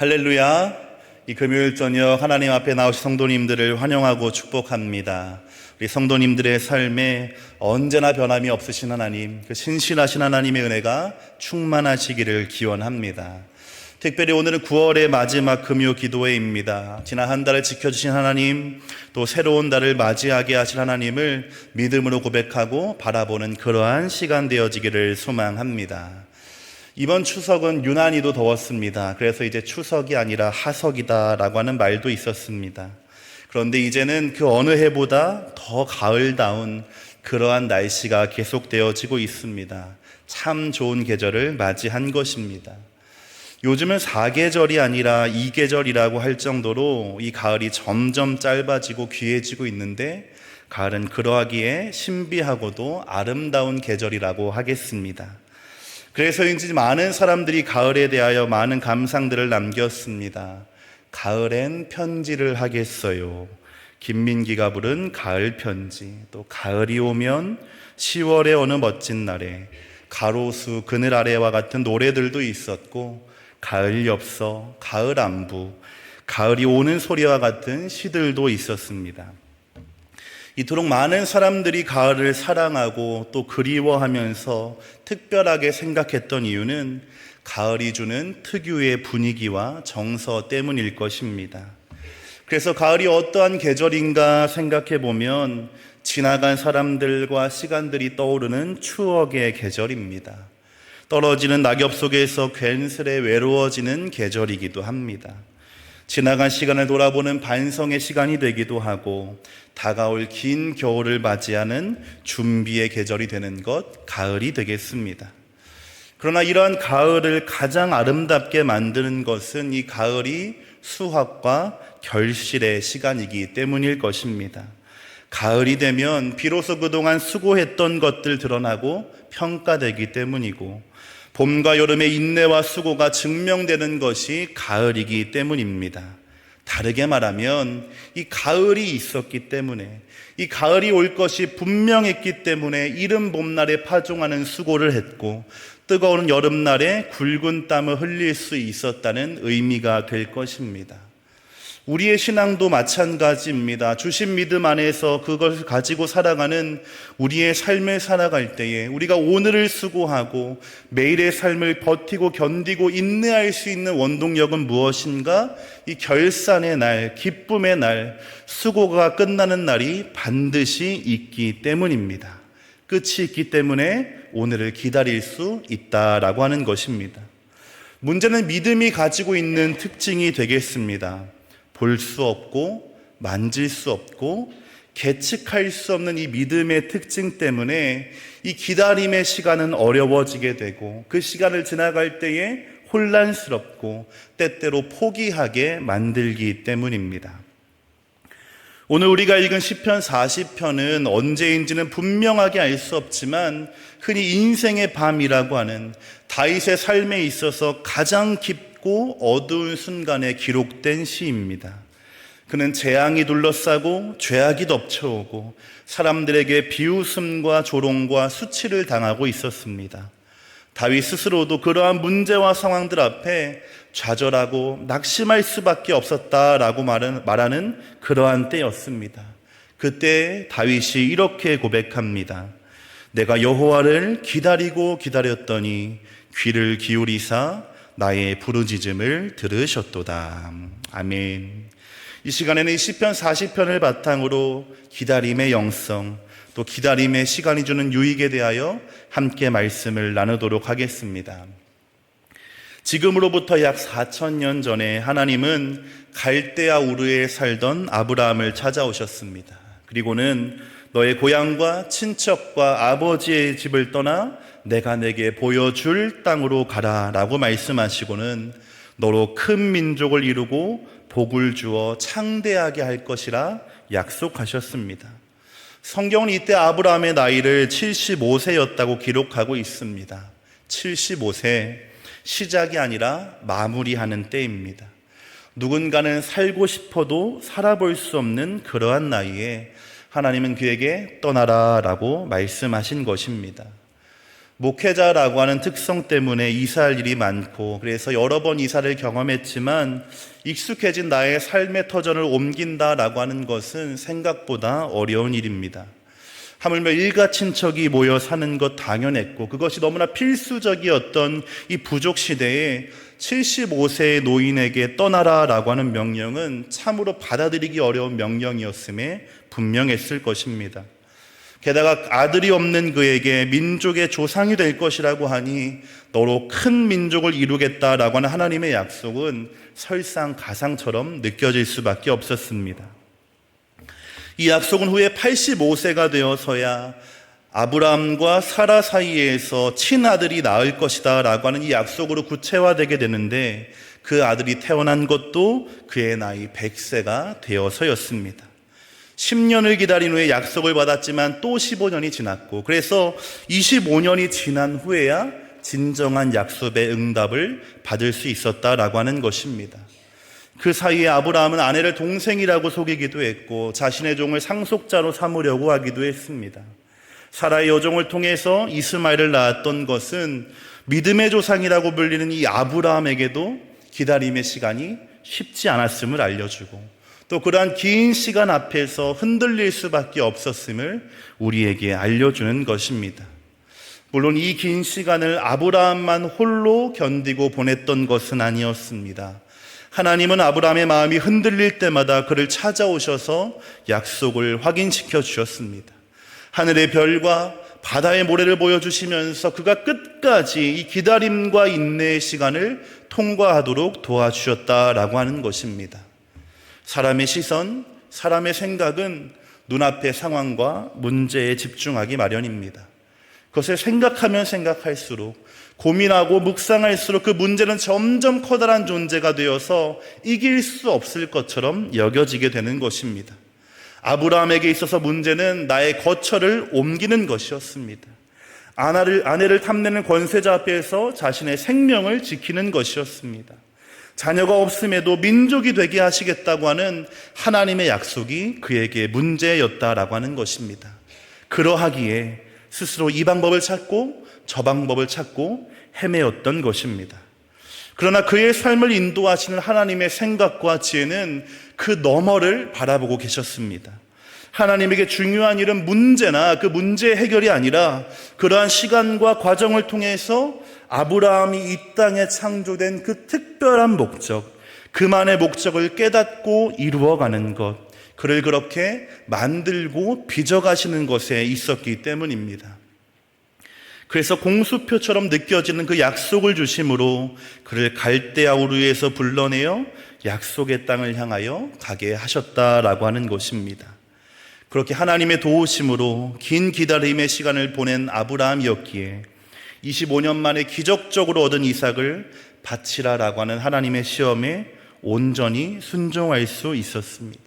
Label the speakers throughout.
Speaker 1: 할렐루야. 이 금요일 저녁 하나님 앞에 나오신 성도님들을 환영하고 축복합니다. 우리 성도님들의 삶에 언제나 변함이 없으신 하나님, 그 신실하신 하나님의 은혜가 충만하시기를 기원합니다. 특별히 오늘은 9월의 마지막 금요 기도회입니다. 지난 한 달을 지켜주신 하나님, 또 새로운 달을 맞이하게 하실 하나님을 믿음으로 고백하고 바라보는 그러한 시간 되어지기를 소망합니다. 이번 추석은 유난히도 더웠습니다. 그래서 이제 추석이 아니라 하석이다라고 하는 말도 있었습니다. 그런데 이제는 그 어느 해보다 더 가을다운 그러한 날씨가 계속되어지고 있습니다. 참 좋은 계절을 맞이한 것입니다. 요즘은 4계절이 아니라 2계절이라고 할 정도로 이 가을이 점점 짧아지고 귀해지고 있는데, 가을은 그러하기에 신비하고도 아름다운 계절이라고 하겠습니다. 그래서인지 많은 사람들이 가을에 대하여 많은 감상들을 남겼습니다. 가을엔 편지를 하겠어요. 김민기가 부른 가을 편지, 또 가을이 오면 10월의 어느 멋진 날에, 가로수 그늘 아래와 같은 노래들도 있었고, 가을 엽서, 가을 안부, 가을이 오는 소리와 같은 시들도 있었습니다. 이토록 많은 사람들이 가을을 사랑하고 또 그리워하면서 특별하게 생각했던 이유는 가을이 주는 특유의 분위기와 정서 때문일 것입니다. 그래서 가을이 어떠한 계절인가 생각해 보면 지나간 사람들과 시간들이 떠오르는 추억의 계절입니다. 떨어지는 낙엽 속에서 괜스레 외로워지는 계절이기도 합니다. 지나간 시간을 돌아보는 반성의 시간이 되기도 하고, 다가올 긴 겨울을 맞이하는 준비의 계절이 되는 것, 가을이 되겠습니다. 그러나 이러한 가을을 가장 아름답게 만드는 것은 이 가을이 수확과 결실의 시간이기 때문일 것입니다. 가을이 되면 비로소 그동안 수고했던 것들 드러나고 평가되기 때문이고, 봄과 여름의 인내와 수고가 증명되는 것이 가을이기 때문입니다. 다르게 말하면 이 가을이 있었기 때문에, 이 가을이 올 것이 분명했기 때문에 이른 봄날에 파종하는 수고를 했고, 뜨거운 여름날에 굵은 땀을 흘릴 수 있었다는 의미가 될 것입니다. 우리의 신앙도 마찬가지입니다. 주신 믿음 안에서 그것을 가지고 살아가는 우리의 삶을 살아갈 때에 우리가 오늘을 수고하고 매일의 삶을 버티고 견디고 인내할 수 있는 원동력은 무엇인가? 이 결산의 날, 기쁨의 날, 수고가 끝나는 날이 반드시 있기 때문입니다. 끝이 있기 때문에 오늘을 기다릴 수 있다라고 하는 것입니다. 문제는 믿음이 가지고 있는 특징이 되겠습니다. 볼 수 없고 만질 수 없고 계측할 수 없는 이 믿음의 특징 때문에 이 기다림의 시간은 어려워지게 되고, 그 시간을 지나갈 때에 혼란스럽고 때때로 포기하게 만들기 때문입니다. 오늘 우리가 읽은 시편 40편은 언제인지는 분명하게 알 수 없지만 흔히 인생의 밤이라고 하는 다윗의 삶에 있어서 가장 깊고 어두운 순간에 기록된 시입니다. 그는 재앙이 둘러싸고 죄악이 덮쳐오고 사람들에게 비웃음과 조롱과 수치를 당하고 있었습니다. 다윗 스스로도 그러한 문제와 상황들 앞에 좌절하고 낙심할 수밖에 없었다라고 말하는 그러한 때였습니다. 그때 다윗이 이렇게 고백합니다. 내가 여호와를 기다리고 기다렸더니 귀를 기울이사 나의 부르짖음을 들으셨도다. 아멘. 이 시간에는 이 시편 40편을 바탕으로 기다림의 영성, 또 기다림의 시간이 주는 유익에 대하여 함께 말씀을 나누도록 하겠습니다. 지금으로부터 약 4,000년 전에 하나님은 갈대아 우르에 살던 아브라함을 찾아오셨습니다. 그리고는 너의 고향과 친척과 아버지의 집을 떠나 내가 내게 보여줄 땅으로 가라 라고 말씀하시고는 너로 큰 민족을 이루고 복을 주어 창대하게 할 것이라 약속하셨습니다. 성경은 이때 아브라함의 나이를 75세였다고 기록하고 있습니다. 75세, 시작이 아니라 마무리하는 때입니다. 누군가는 살고 싶어도 살아볼 수 없는 그러한 나이에 하나님은 그에게 떠나라 라고 말씀하신 것입니다. 목회자라고 하는 특성 때문에 이사할 일이 많고, 그래서 여러 번 이사를 경험했지만 익숙해진 나의 삶의 터전을 옮긴다라고 하는 것은 생각보다 어려운 일입니다. 하물며 일가 친척이 모여 사는 것 당연했고, 그것이 너무나 필수적이었던 이 부족 시대에 75세의 노인에게 떠나라라고 하는 명령은 참으로 받아들이기 어려운 명령이었음에 분명했을 것입니다. 게다가 아들이 없는 그에게 민족의 조상이 될 것이라고 하니 너로 큰 민족을 이루겠다라고 하는 하나님의 약속은 설상가상처럼 느껴질 수밖에 없었습니다. 이 약속은 후에 85세가 되어서야 아브라함과 사라 사이에서 친아들이 낳을 것이다 라고 하는 이 약속으로 구체화되게 되는데, 그 아들이 태어난 것도 그의 나이 100세가 되어서였습니다. 10년을 기다린 후에 약속을 받았지만 또 15년이 지났고, 그래서 25년이 지난 후에야 진정한 약속의 응답을 받을 수 있었다라고 하는 것입니다. 그 사이에 아브라함은 아내를 동생이라고 속이기도 했고 자신의 종을 상속자로 삼으려고 하기도 했습니다. 사라의 여종을 통해서 이스마엘을 낳았던 것은 믿음의 조상이라고 불리는 이 아브라함에게도 기다림의 시간이 쉽지 않았음을 알려주고, 또 그러한 긴 시간 앞에서 흔들릴 수밖에 없었음을 우리에게 알려주는 것입니다. 물론 이 긴 시간을 아브라함만 홀로 견디고 보냈던 것은 아니었습니다. 하나님은 아브라함의 마음이 흔들릴 때마다 그를 찾아오셔서 약속을 확인시켜 주셨습니다. 하늘의 별과 바다의 모래를 보여주시면서 그가 끝까지 이 기다림과 인내의 시간을 통과하도록 도와주셨다라고 하는 것입니다. 사람의 시선, 사람의 생각은 눈앞의 상황과 문제에 집중하기 마련입니다. 그것을 생각하면 생각할수록, 고민하고 묵상할수록 그 문제는 점점 커다란 존재가 되어서 이길 수 없을 것처럼 여겨지게 되는 것입니다. 아브라함에게 있어서 문제는 나의 거처를 옮기는 것이었습니다. 아내를 탐내는 권세자 앞에서 자신의 생명을 지키는 것이었습니다. 자녀가 없음에도 민족이 되게 하시겠다고 하는 하나님의 약속이 그에게 문제였다라고 하는 것입니다. 그러하기에 스스로 이 방법을 찾고 저 방법을 찾고 헤매었던 것입니다. 그러나 그의 삶을 인도하시는 하나님의 생각과 지혜는 그 너머를 바라보고 계셨습니다. 하나님에게 중요한 일은 문제나 그 문제의 해결이 아니라 그러한 시간과 과정을 통해서 아브라함이 이 땅에 창조된 그 특별한 목적, 그만의 목적을 깨닫고 이루어가는 것, 그를 그렇게 만들고 빚어가시는 것에 있었기 때문입니다. 그래서 공수표처럼 느껴지는 그 약속을 주심으로 그를 갈대아 우르에서 불러내어 약속의 땅을 향하여 가게 하셨다라고 하는 것입니다. 그렇게 하나님의 도우심으로 긴 기다림의 시간을 보낸 아브라함이었기에 25년 만에 기적적으로 얻은 이삭을 바치라라고 하는 하나님의 시험에 온전히 순종할 수 있었습니다.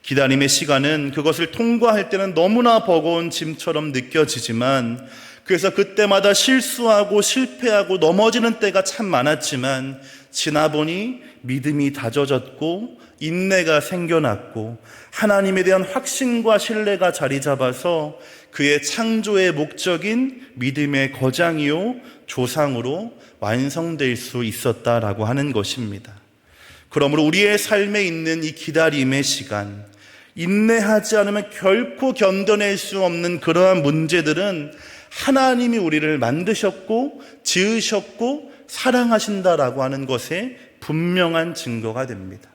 Speaker 1: 기다림의 시간은 그것을 통과할 때는 너무나 버거운 짐처럼 느껴지지만, 그래서 그때마다 실수하고 실패하고 넘어지는 때가 참 많았지만 지나보니 믿음이 다져졌고 인내가 생겨났고 하나님에 대한 확신과 신뢰가 자리 잡아서 그의 창조의 목적인 믿음의 거장이요 조상으로 완성될 수 있었다라고 하는 것입니다. 그러므로 우리의 삶에 있는 이 기다림의 시간, 인내하지 않으면 결코 견뎌낼 수 없는 그러한 문제들은 하나님이 우리를 만드셨고 지으셨고 사랑하신다라고 하는 것에 분명한 증거가 됩니다.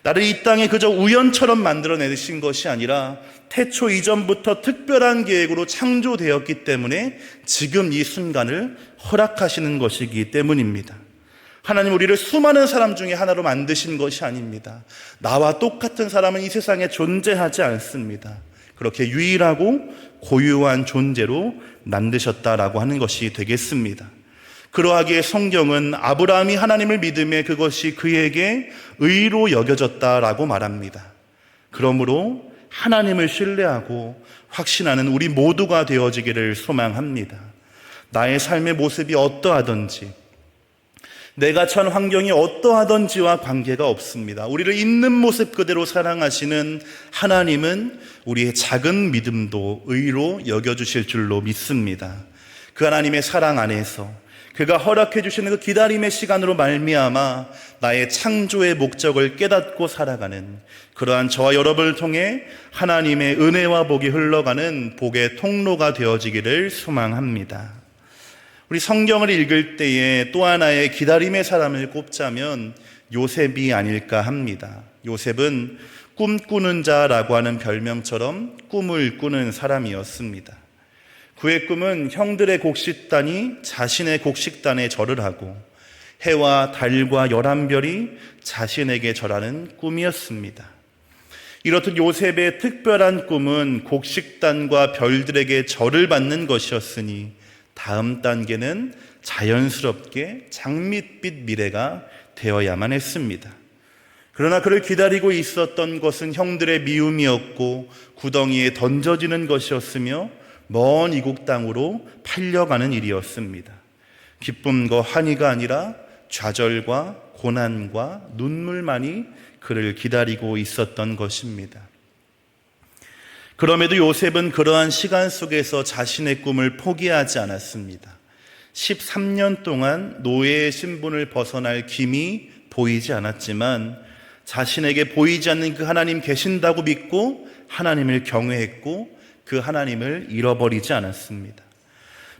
Speaker 1: 나를 이 땅에 그저 우연처럼 만들어내신 것이 아니라 태초 이전부터 특별한 계획으로 창조되었기 때문에 지금 이 순간을 허락하시는 것이기 때문입니다. 하나님 우리를 수많은 사람 중에 하나로 만드신 것이 아닙니다. 나와 똑같은 사람은 이 세상에 존재하지 않습니다. 그렇게 유일하고 고유한 존재로 만드셨다라고 하는 것이 되겠습니다. 그러하기에 성경은 아브라함이 하나님을 믿음에 그것이 그에게 의로 여겨졌다라고 말합니다. 그러므로 하나님을 신뢰하고 확신하는 우리 모두가 되어지기를 소망합니다. 나의 삶의 모습이 어떠하든지, 내가 처한 환경이 어떠하든지와 관계가 없습니다. 우리를 있는 모습 그대로 사랑하시는 하나님은 우리의 작은 믿음도 의로 여겨주실 줄로 믿습니다. 그 하나님의 사랑 안에서 그가 허락해 주시는 그 기다림의 시간으로 말미암아 나의 창조의 목적을 깨닫고 살아가는 그러한 저와 여러분을 통해 하나님의 은혜와 복이 흘러가는 복의 통로가 되어지기를 소망합니다. 우리 성경을 읽을 때에 또 하나의 기다림의 사람을 꼽자면 요셉이 아닐까 합니다. 요셉은 꿈꾸는 자라고 하는 별명처럼 꿈을 꾸는 사람이었습니다. 그의 꿈은 형들의 곡식단이 자신의 곡식단에 절을 하고 해와 달과 11별이 자신에게 절하는 꿈이었습니다. 이렇듯 요셉의 특별한 꿈은 곡식단과 별들에게 절을 받는 것이었으니 다음 단계는 자연스럽게 장밋빛 미래가 되어야만 했습니다. 그러나 그를 기다리고 있었던 것은 형들의 미움이었고 구덩이에 던져지는 것이었으며 먼 이국 땅으로 팔려가는 일이었습니다. 기쁨과 환희가 아니라 좌절과 고난과 눈물만이 그를 기다리고 있었던 것입니다. 그럼에도 요셉은 그러한 시간 속에서 자신의 꿈을 포기하지 않았습니다. 13년 동안 노예의 신분을 벗어날 김이 보이지 않았지만 자신에게 보이지 않는 그 하나님 계신다고 믿고 하나님을 경외했고 그 하나님을 잃어버리지 않았습니다.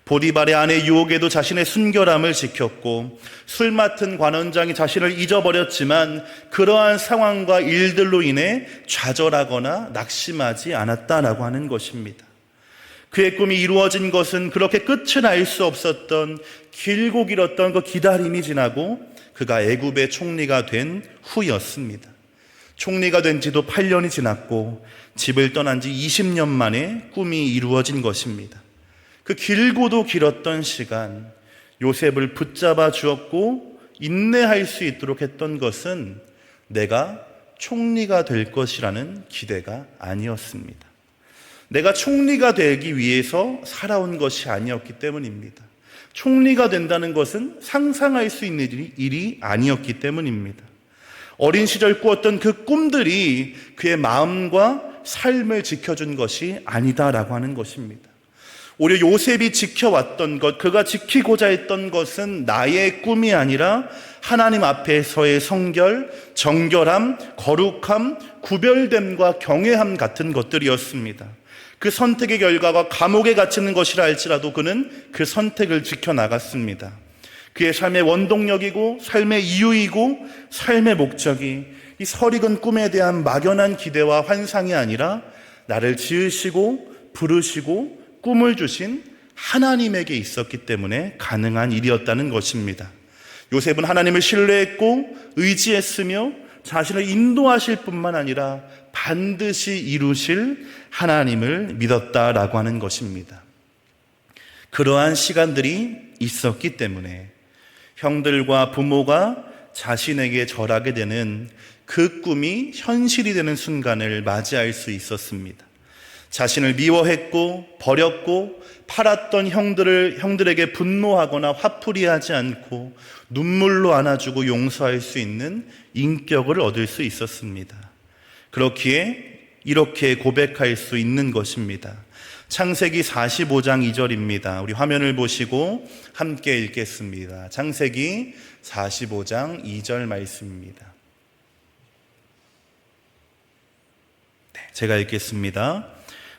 Speaker 1: 보디발의 아내 유혹에도 자신의 순결함을 지켰고 술 맡은 관원장이 자신을 잊어버렸지만 그러한 상황과 일들로 인해 좌절하거나 낙심하지 않았다라고 하는 것입니다. 그의 꿈이 이루어진 것은 그렇게 끝을 알 수 없었던 길고 길었던 그 기다림이 지나고 그가 애굽의 총리가 된 후였습니다. 총리가 된 지도 8년이 지났고 집을 떠난 지 20년 만에 꿈이 이루어진 것입니다. 그 길고도 길었던 시간 요셉을 붙잡아 주었고 인내할 수 있도록 했던 것은 내가 총리가 될 것이라는 기대가 아니었습니다. 내가 총리가 되기 위해서 살아온 것이 아니었기 때문입니다. 총리가 된다는 것은 상상할 수 있는 일이 아니었기 때문입니다. 어린 시절 꾸었던 그 꿈들이 그의 마음과 삶을 지켜준 것이 아니다라고 하는 것입니다. 오히려 요셉이 지켜왔던 것, 그가 지키고자 했던 것은 나의 꿈이 아니라 하나님 앞에서의 성결, 정결함, 거룩함, 구별됨과 경외함 같은 것들이었습니다. 그 선택의 결과가 감옥에 갇히는 것이라 할지라도 그는 그 선택을 지켜나갔습니다. 그의 삶의 원동력이고 삶의 이유이고 삶의 목적이 이 설익은 꿈에 대한 막연한 기대와 환상이 아니라 나를 지으시고 부르시고 꿈을 주신 하나님에게 있었기 때문에 가능한 일이었다는 것입니다. 요셉은 하나님을 신뢰했고 의지했으며 자신을 인도하실 뿐만 아니라 반드시 이루실 하나님을 믿었다라고 하는 것입니다. 그러한 시간들이 있었기 때문에 형들과 부모가 자신에게 절하게 되는 그 꿈이 현실이 되는 순간을 맞이할 수 있었습니다. 자신을 미워했고 버렸고 팔았던 형들에게 분노하거나 화풀이하지 않고 눈물로 안아주고 용서할 수 있는 인격을 얻을 수 있었습니다. 그렇기에 이렇게 고백할 수 있는 것입니다. 창세기 45장 2절입니다. 우리 화면을 보시고 함께 읽겠습니다. 창세기 45장 2절 말씀입니다. 네, 제가 읽겠습니다.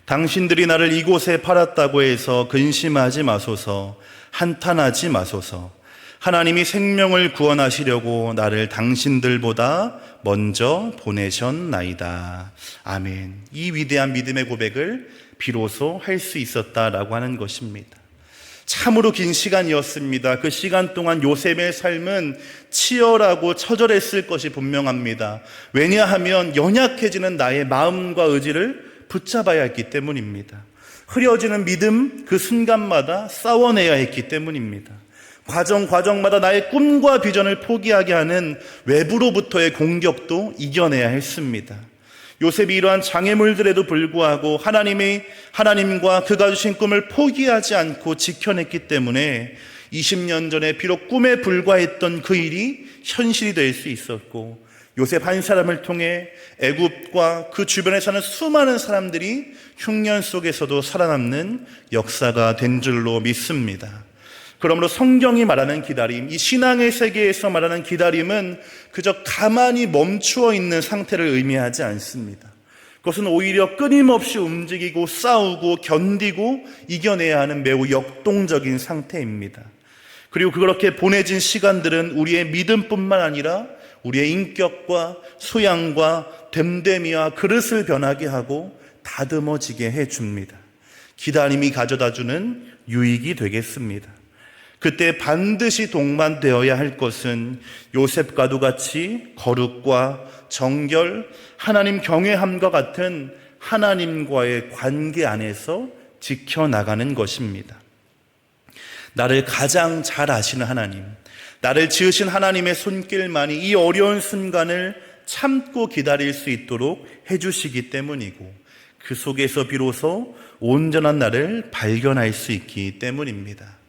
Speaker 1: 당신들이 나를 이곳에 팔았다고 해서 근심하지 마소서, 한탄하지 마소서. 하나님이 생명을 구원하시려고 나를 당신들보다 먼저 보내셨나이다. 아멘. 이 위대한 믿음의 고백을 비로소 할 수 있었다라고 하는 것입니다. 참으로 긴 시간이었습니다. 그 시간 동안 요셉의 삶은 치열하고 처절했을 것이 분명합니다. 왜냐하면 연약해지는 나의 마음과 의지를 붙잡아야 했기 때문입니다. 흐려지는 믿음 그 순간마다 싸워내야 했기 때문입니다. 과정마다 나의 꿈과 비전을 포기하게 하는 외부로부터의 공격도 이겨내야 했습니다. 요셉이 이러한 장애물들에도 불구하고 하나님과 그가 주신 꿈을 포기하지 않고 지켜냈기 때문에 20년 전에 비록 꿈에 불과했던 그 일이 현실이 될 수 있었고 요셉 한 사람을 통해 애굽과 그 주변에 사는 수많은 사람들이 흉년 속에서도 살아남는 역사가 된 줄로 믿습니다. 그러므로 성경이 말하는 기다림, 이 신앙의 세계에서 말하는 기다림은 그저 가만히 멈추어 있는 상태를 의미하지 않습니다. 그것은 오히려 끊임없이 움직이고 싸우고 견디고 이겨내야 하는 매우 역동적인 상태입니다. 그리고 그렇게 보내진 시간들은 우리의 믿음뿐만 아니라 우리의 인격과 소양과 됨됨이와 그릇을 변하게 하고 다듬어지게 해줍니다. 기다림이 가져다주는 유익이 되겠습니다. 그때 반드시 동반되어야 할 것은 요셉과도 같이 거룩과 정결, 하나님 경외함과 같은 하나님과의 관계 안에서 지켜나가는 것입니다. 나를 가장 잘 아시는 하나님, 나를 지으신 하나님의 손길만이 이 어려운 순간을 참고 기다릴 수 있도록 해주시기 때문이고, 그 속에서 비로소 온전한 나를 발견할 수 있기 때문입니다.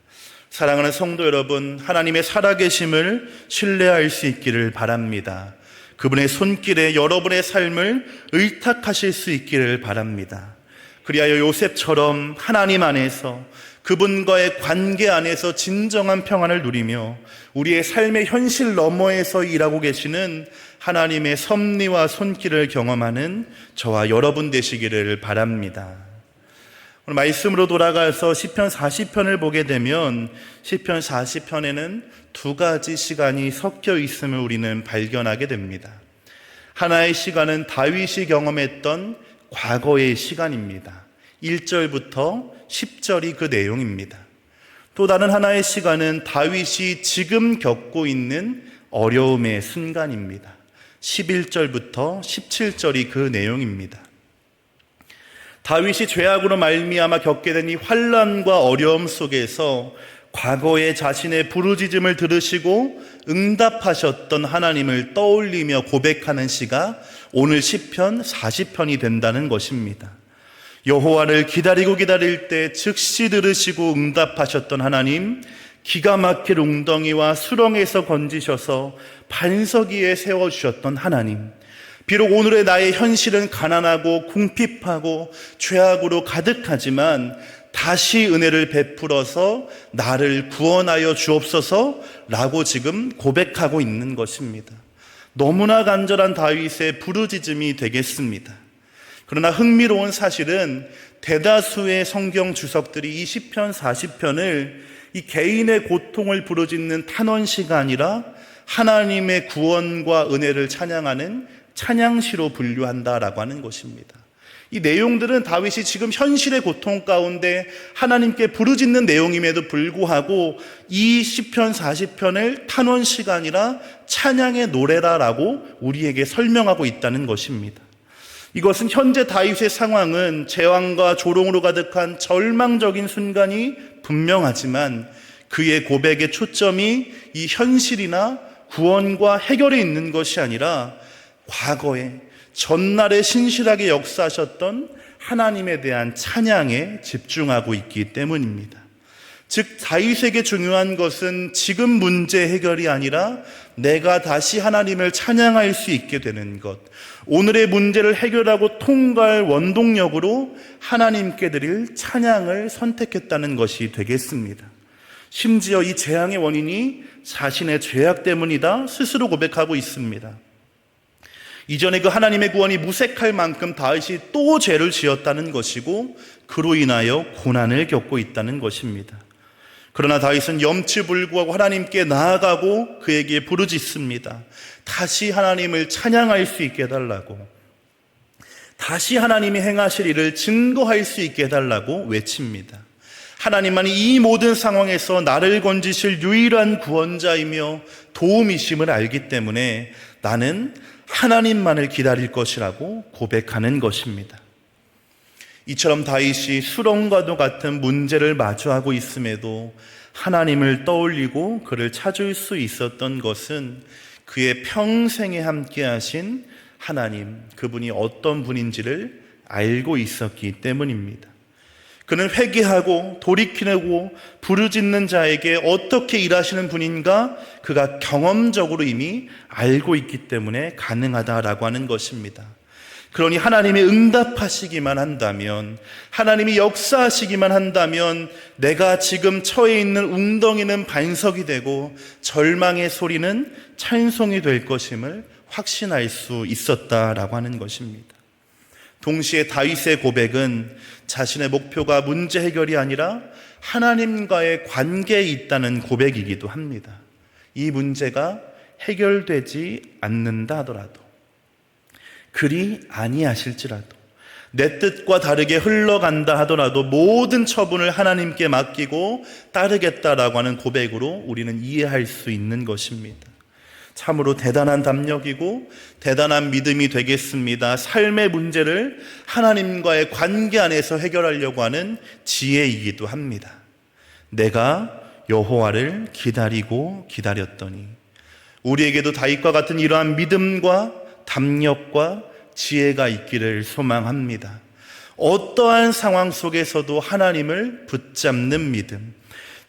Speaker 1: 사랑하는 성도 여러분, 하나님의 살아계심을 신뢰할 수 있기를 바랍니다. 그분의 손길에 여러분의 삶을 의탁하실 수 있기를 바랍니다. 그리하여 요셉처럼 하나님 안에서, 그분과의 관계 안에서 진정한 평안을 누리며 우리의 삶의 현실 너머에서 일하고 계시는 하나님의 섭리와 손길을 경험하는 저와 여러분 되시기를 바랍니다. 오늘 말씀으로 돌아가서 시편 40편을 보게 되면 시편 40편에는 두 가지 시간이 섞여 있음을 우리는 발견하게 됩니다. 하나의 시간은 다윗이 경험했던 과거의 시간입니다. 1절부터 10절이 그 내용입니다. 또 다른 하나의 시간은 다윗이 지금 겪고 있는 어려움의 순간입니다. 11절부터 17절이 그 내용입니다. 다윗이 죄악으로 말미암아 겪게 된 이 환난과 어려움 속에서 과거의 자신의 부르짖음을 들으시고 응답하셨던 하나님을 떠올리며 고백하는 시가 오늘 시편 40편이 된다는 것입니다. 여호와를 기다리고 기다릴 때 즉시 들으시고 응답하셨던 하나님, 기가 막힐 웅덩이와 수렁에서 건지셔서 반석 위에 세워주셨던 하나님, 비록 오늘의 나의 현실은 가난하고 궁핍하고 죄악으로 가득하지만 다시 은혜를 베풀어서 나를 구원하여 주옵소서 라고 지금 고백하고 있는 것입니다. 너무나 간절한 다윗의 부르짖음이 되겠습니다. 그러나 흥미로운 사실은 대다수의 성경 주석들이 이 시편 40편을 이 개인의 고통을 부르짖는 탄원시가 아니라 하나님의 구원과 은혜를 찬양하는 찬양시로 분류한다라고 하는 것입니다. 이 내용들은 다윗이 지금 현실의 고통 가운데 하나님께 부르짖는 내용임에도 불구하고 이 시편 40편을 탄원시가 아니라 찬양의 노래라라고 우리에게 설명하고 있다는 것입니다. 이것은 현재 다윗의 상황은 재앙과 조롱으로 가득한 절망적인 순간이 분명하지만 그의 고백의 초점이 이 현실이나 구원과 해결에 있는 것이 아니라 과거에 전날에 신실하게 역사하셨던 하나님에 대한 찬양에 집중하고 있기 때문입니다. 즉 다윗에게 중요한 것은 지금 문제 해결이 아니라 내가 다시 하나님을 찬양할 수 있게 되는 것, 오늘의 문제를 해결하고 통과할 원동력으로 하나님께 드릴 찬양을 선택했다는 것이 되겠습니다. 심지어 이 재앙의 원인이 자신의 죄악 때문이다 스스로 고백하고 있습니다. 이전에 그 하나님의 구원이 무색할 만큼 다윗이 또 죄를 지었다는 것이고 그로 인하여 고난을 겪고 있다는 것입니다. 그러나 다윗은 염치불구하고 하나님께 나아가고 그에게 부르짖습니다. 다시 하나님을 찬양할 수 있게 해달라고, 다시 하나님이 행하실 일을 증거할 수 있게 해달라고 외칩니다. 하나님만이 이 모든 상황에서 나를 건지실 유일한 구원자이며 도움이심을 알기 때문에 나는 하나님만을 기다릴 것이라고 고백하는 것입니다. 이처럼 다윗이 수렁과도 같은 문제를 마주하고 있음에도 하나님을 떠올리고 그를 찾을 수 있었던 것은 그의 평생에 함께 하신 하나님, 그분이 어떤 분인지를 알고 있었기 때문입니다. 그는 회개하고 돌이키고 부르짖는 자에게 어떻게 일하시는 분인가 그가 경험적으로 이미 알고 있기 때문에 가능하다라고 하는 것입니다. 그러니 하나님이 응답하시기만 한다면, 하나님이 역사하시기만 한다면 내가 지금 처해 있는 웅덩이는 반석이 되고 절망의 소리는 찬송이 될 것임을 확신할 수 있었다라고 하는 것입니다. 동시에 다윗의 고백은 자신의 목표가 문제 해결이 아니라 하나님과의 관계에 있다는 고백이기도 합니다. 이 문제가 해결되지 않는다 하더라도, 그리 아니하실지라도, 내 뜻과 다르게 흘러간다 하더라도 모든 처분을 하나님께 맡기고 따르겠다라고 하는 고백으로 우리는 이해할 수 있는 것입니다. 참으로 대단한 담력이고 대단한 믿음이 되겠습니다. 삶의 문제를 하나님과의 관계 안에서 해결하려고 하는 지혜이기도 합니다. 내가 여호와를 기다리고 기다렸더니, 우리에게도 다윗과 같은 이러한 믿음과 담력과 지혜가 있기를 소망합니다. 어떠한 상황 속에서도 하나님을 붙잡는 믿음,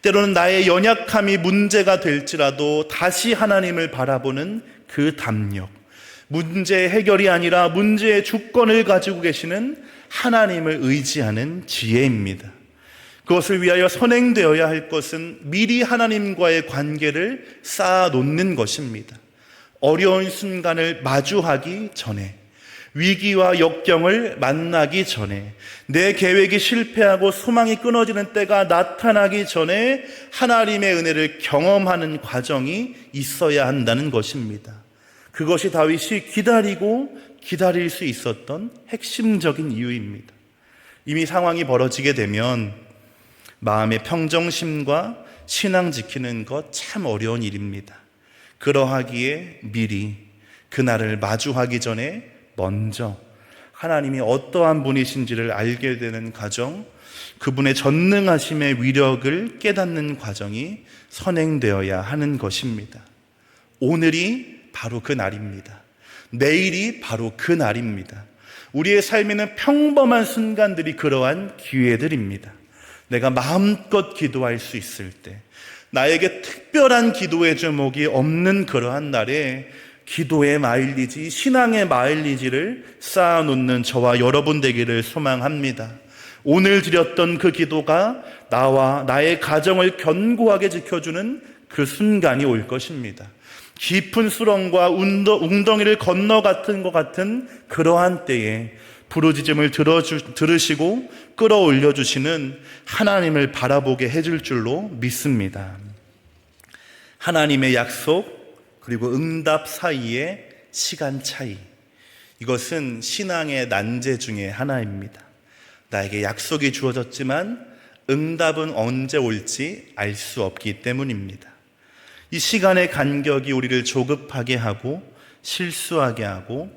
Speaker 1: 때로는 나의 연약함이 문제가 될지라도 다시 하나님을 바라보는 그 담력, 문제의 해결이 아니라 문제의 주권을 가지고 계시는 하나님을 의지하는 지혜입니다. 그것을 위하여 선행되어야 할 것은 미리 하나님과의 관계를 쌓아놓는 것입니다. 어려운 순간을 마주하기 전에, 위기와 역경을 만나기 전에, 내 계획이 실패하고 소망이 끊어지는 때가 나타나기 전에 하나님의 은혜를 경험하는 과정이 있어야 한다는 것입니다. 그것이 다윗이 기다리고 기다릴 수 있었던 핵심적인 이유입니다. 이미 상황이 벌어지게 되면 마음의 평정심과 신앙 지키는 것 참 어려운 일입니다. 그러하기에 미리 그날을 마주하기 전에 먼저 하나님이 어떠한 분이신지를 알게 되는 과정, 그분의 전능하심의 위력을 깨닫는 과정이 선행되어야 하는 것입니다. 오늘이 바로 그 날입니다. 내일이 바로 그 날입니다. 우리의 삶에는 평범한 순간들이 그러한 기회들입니다. 내가 마음껏 기도할 수 있을 때, 나에게 특별한 기도의 제목이 없는 그러한 날에 기도의 마일리지, 신앙의 마일리지를 쌓아놓는 저와 여러분 되기를 소망합니다. 오늘 드렸던 그 기도가 나와 나의 가정을 견고하게 지켜주는 그 순간이 올 것입니다. 깊은 수렁과 웅덩이를 건너갔던 것 같은 그러한 때에 부르짖음을 들으시고 끌어올려 주시는 하나님을 바라보게 해줄 줄로 믿습니다. 하나님의 약속 그리고 응답 사이의 시간 차이, 이것은 신앙의 난제 중에 하나입니다. 나에게 약속이 주어졌지만 응답은 언제 올지 알 수 없기 때문입니다. 이 시간의 간격이 우리를 조급하게 하고 실수하게 하고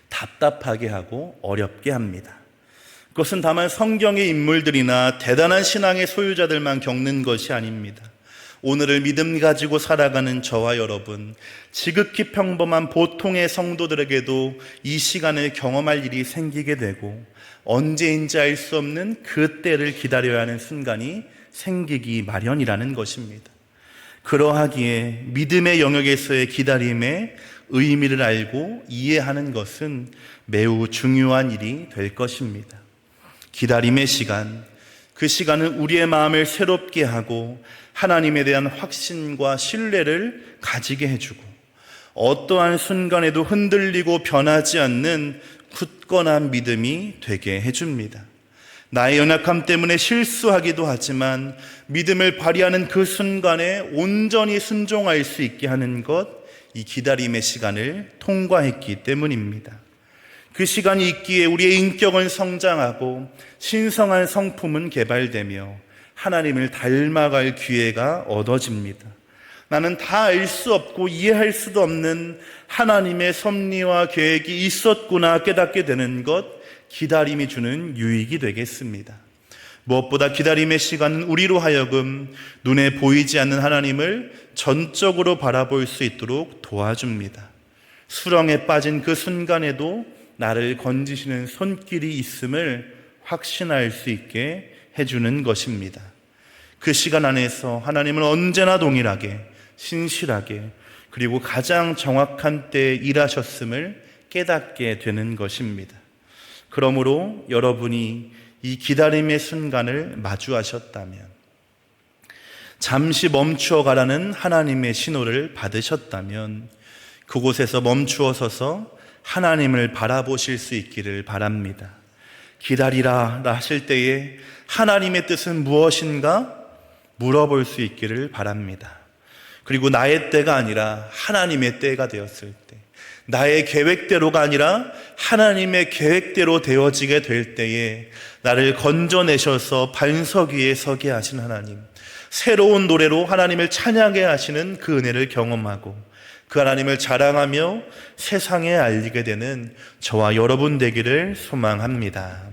Speaker 1: 답답하게 하고 어렵게 합니다. 그것은 다만 성경의 인물들이나 대단한 신앙의 소유자들만 겪는 것이 아닙니다. 오늘을 믿음 가지고 살아가는 저와 여러분, 지극히 평범한 보통의 성도들에게도 이 시간을 경험할 일이 생기게 되고 언제인지 알 수 없는 그 때를 기다려야 하는 순간이 생기기 마련이라는 것입니다. 그러하기에 믿음의 영역에서의 기다림의 의미를 알고 이해하는 것은 매우 중요한 일이 될 것입니다. 기다림의 시간, 그 시간은 우리의 마음을 새롭게 하고 하나님에 대한 확신과 신뢰를 가지게 해주고 어떠한 순간에도 흔들리고 변하지 않는 굳건한 믿음이 되게 해줍니다. 나의 연약함 때문에 실수하기도 하지만 믿음을 발휘하는 그 순간에 온전히 순종할 수 있게 하는 것, 이 기다림의 시간을 통과했기 때문입니다. 그 시간이 있기에 우리의 인격은 성장하고 신성한 성품은 개발되며 하나님을 닮아갈 기회가 얻어집니다. 나는 다 알 수 없고 이해할 수도 없는 하나님의 섭리와 계획이 있었구나 깨닫게 되는 것, 기다림이 주는 유익이 되겠습니다. 무엇보다 기다림의 시간은 우리로 하여금 눈에 보이지 않는 하나님을 전적으로 바라볼 수 있도록 도와줍니다. 수렁에 빠진 그 순간에도 나를 건지시는 손길이 있음을 확신할 수 있게 해주는 것입니다. 그 시간 안에서 하나님은 언제나 동일하게, 신실하게, 그리고 가장 정확한 때에 일하셨음을 깨닫게 되는 것입니다. 그러므로 여러분이 이 기다림의 순간을 마주하셨다면, 잠시 멈추어 가라는 하나님의 신호를 받으셨다면 그곳에서 멈추어 서서 하나님을 바라보실 수 있기를 바랍니다. 기다리라 하실 때에 하나님의 뜻은 무엇인가 물어볼 수 있기를 바랍니다. 그리고 나의 때가 아니라 하나님의 때가 되었을 때, 나의 계획대로가 아니라 하나님의 계획대로 되어지게 될 때에 나를 건져내셔서 반석 위에 서게 하신 하나님, 새로운 노래로 하나님을 찬양하게 하시는 그 은혜를 경험하고 그 하나님을 자랑하며 세상에 알리게 되는 저와 여러분 되기를 소망합니다.